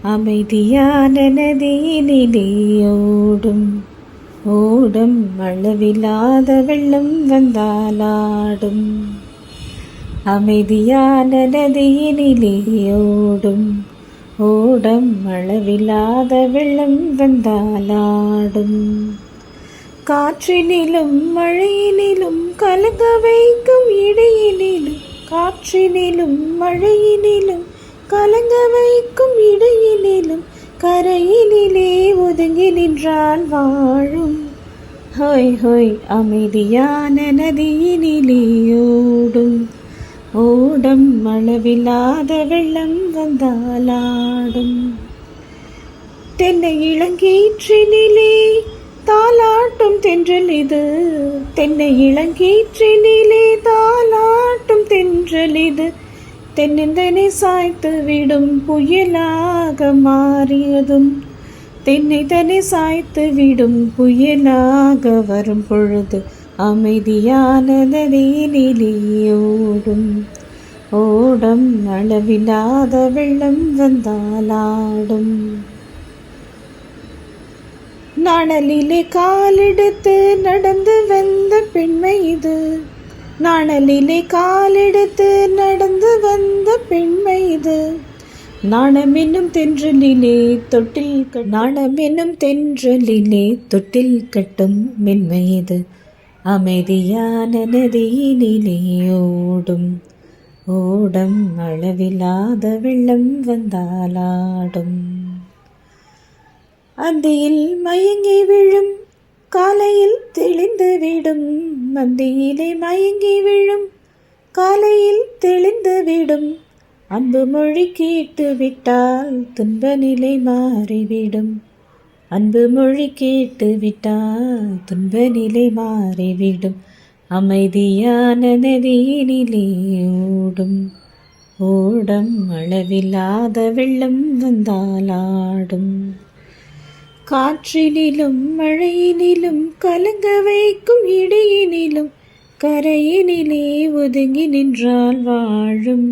அமைதியான நதியினிலே ஓடும் ஓடும் அளவில்லாத வெள்ளம் வந்தாலாடும். அமைதியான நதியினிலே ஓடும் ஓடும் அளவில்லாத வெள்ளம் வந்தாலாடும். காற்றினிலும் மழையினிலும் கலங்க வைக்கும் இடையினிலும், காற்றினிலும் மழையினிலும் கலங்க வைக்கும் இடையினிலும், கரையினிலே ஒதுங்கி நின்றால் வாழும். ஹோய் ஹோய் அமைதியான நதியினிலே ஓடும் ஓடும் அளவில்லாத வெள்ளம் வந்தாலாடும். தென்னை இளங்கீற்றினிலே தாலாட்டும் தென்றல் இது, தென்னை இளங்கீற்றினிலே தாலாட்டும் தென்றல் இது, தென்னந்தனை சாய்த்து விடும் புயலாக மாறியதும், தென்னை தனை சாய்த்து விடும் புயலாக வரும் பொழுது, அமைதியான நதியினிலே ஓடும் ஓடும் அளவில்லாத வெள்ளம் வந்தாலாடும். நாணலிலே காலெடுத்து நடந்து வந்த பெண்மை இது, நாணலிலே காலெடுத்து நடந்து வந்த பெண்மை இது, நாணமென்னும் தென்றலிலே தொட்டில் நாணமென்னும் தென்றலிலே தொட்டில் கட்டும் மென்மை இது, அமைதியான நதியினிலே ஓடும் ஓடும் அளவில்லாத வெள்ளம் வந்தாலாடும். அந்தியில் மயங்கி விழும் காலையில் தெளிந்து விடும், மந்தியிலே மயங்கி விழும் காலையில் தெளிந்து விடும், அன்பு மொழி கேட்டு விட்டால் துன்ப நிலை மாறிவிடும், அன்பு மொழி கேட்டு விட்டால் துன்ப நிலை மாறிவிடும். அமைதியான நதியினிலே ஓடும் ஓடும் அளவில்லாத வெள்ளம் வந்தாலாடும். காற்றினிலும் மழையினிலும் கலங்க வைக்கும் இடையினிலும், கரையினிலே ஒதுங்கி நின்றால் வாழும்.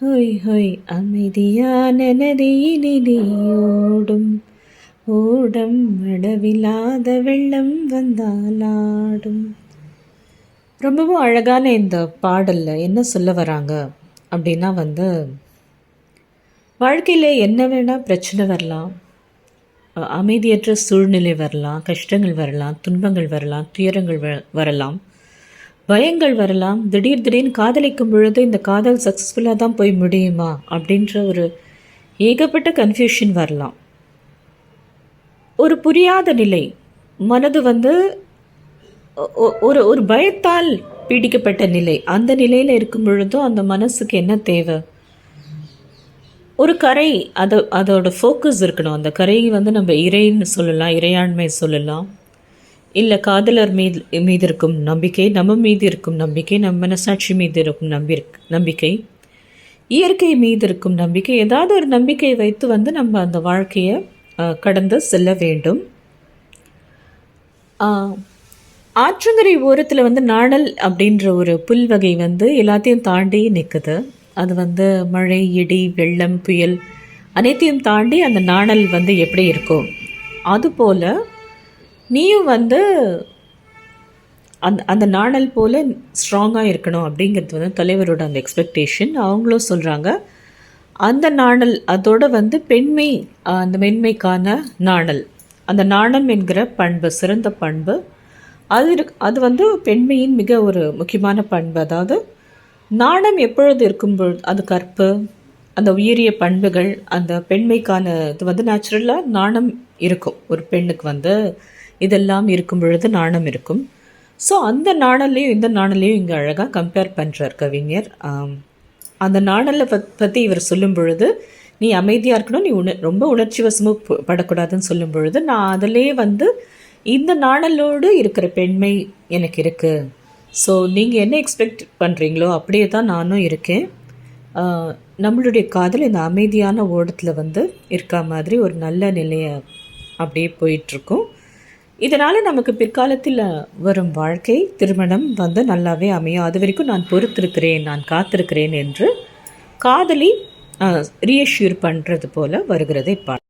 ஹொய் ஹொய் அமைதியான நதியினிலே ஓடும் ஓடும் அளவில்லாத வெள்ளம் வந்தாலாடும். ரொம்பவும் அழகான இந்த பாடலில் என்ன சொல்ல வராங்க அப்படின்னா வாழ்க்கையில் என்ன வேணால் பிரச்சனை வரலாம், அமைதியற்ற சூழ்நிலை வரலாம், கஷ்டங்கள் வரலாம், துன்பங்கள் வரலாம், துயரங்கள் வரலாம், பயங்கள் வரலாம். திடீர்னு காதலிக்கும் பொழுது இந்த காதல் சக்ஸஸ்ஃபுல்லாக தான் போய் முடியுமா அப்படின்ற ஒரு ஏகப்பட்ட கன்ஃபியூஷன் வரலாம். ஒரு புரியாத நிலை, மனது ஒரு பயத்தால் பீடிக்கப்பட்ட நிலை, அந்த நிலையில் இருக்கும் பொழுதும் அந்த மனசுக்கு என்ன தேவை? ஒரு கரை, அதோட ஃபோக்கஸ் இருக்கணும். அந்த கரை நம்ம இறைன்னு சொல்லலாம், இறையாண்மை சொல்லலாம், இல்லை காதலர் மீது இருக்கும் நம்பிக்கை, நம்ம மீது இருக்கும் நம்பிக்கை, நம்ம மனசாட்சி மீது இருக்கும் நம்பிக்கை, இயற்கை மீது இருக்கும் நம்பிக்கை, ஏதாவது ஒரு நம்பிக்கை வைத்து நம்ம அந்த வாழ்க்கையை கடந்து செல்ல வேண்டும். ஆற்றங்கரை ஓரத்தில் நாணல் அப்படின்ற ஒரு புல் வகை எல்லாத்தையும் தாண்டி நிற்குது. அது மழை, இடி, வெள்ளம், புயல் அனைத்தையும் தாண்டி அந்த நாணல் எப்படி இருக்கும், அதுபோல் நீயும் அந்த நாணல் போல் ஸ்ட்ராங்காக இருக்கணும் அப்படிங்கிறது தலைவரோட அந்த எக்ஸ்பெக்டேஷன். அவங்களும் சொல்கிறாங்க அந்த நாணல் அதோட பெண்மை, அந்த மென்மைக்கான நாணல், அந்த நாணம் என்கிற பண்பு, சிறந்த பண்பு அது பெண்மையின் மிக ஒரு முக்கியமான பண்பு. அதாவது நாணம் எப்பொழுது இருக்கும்பொழுது அது கற்பு, அந்த உயரிய பண்புகள், அந்த பெண்மைக்கான இது நேச்சுரலாக நாணம் இருக்கும். ஒரு பெண்ணுக்கு இதெல்லாம் இருக்கும் பொழுது நாணம் இருக்கும். ஸோ அந்த நாணல்லையும் இந்த நாணல்லையும் இங்கே அழகாக கம்பேர் பண்ணுறார் கவிஞர். அந்த நாணலை பற்றி இவர் சொல்லும் பொழுது, நீ அமைதியாக இருக்கணும், நீ ரொம்ப உணர்ச்சி வசமும் படக்கூடாதுன்னு சொல்லும் பொழுது, நான் அதிலே இந்த நாணலோடு இருக்கிற பெண்மை எனக்கு இருக்குது. ஸோ நீங்கள் என்ன எக்ஸ்பெக்ட் பண்ணுறீங்களோ அப்படியே தான் நானும் இருக்கேன். நம்மளுடைய காதல் இந்த அமைதியான ஓடத்தில் இருக்கா மாதிரி ஒரு நல்ல நிலையை அப்படியே போயிட்டுருக்கும். இதனால் நமக்கு பிற்காலத்தில் வரும் வாழ்க்கை, திருமணம் நல்லாவே அமையும். அது வரைக்கும் நான் பொறுத்திருக்கிறேன், நான் காத்திருக்கிறேன் என்று காதலி ரீஅஷ்யூர் பண்ணுறது போல் வருகிறதை பார்க்கலாம்.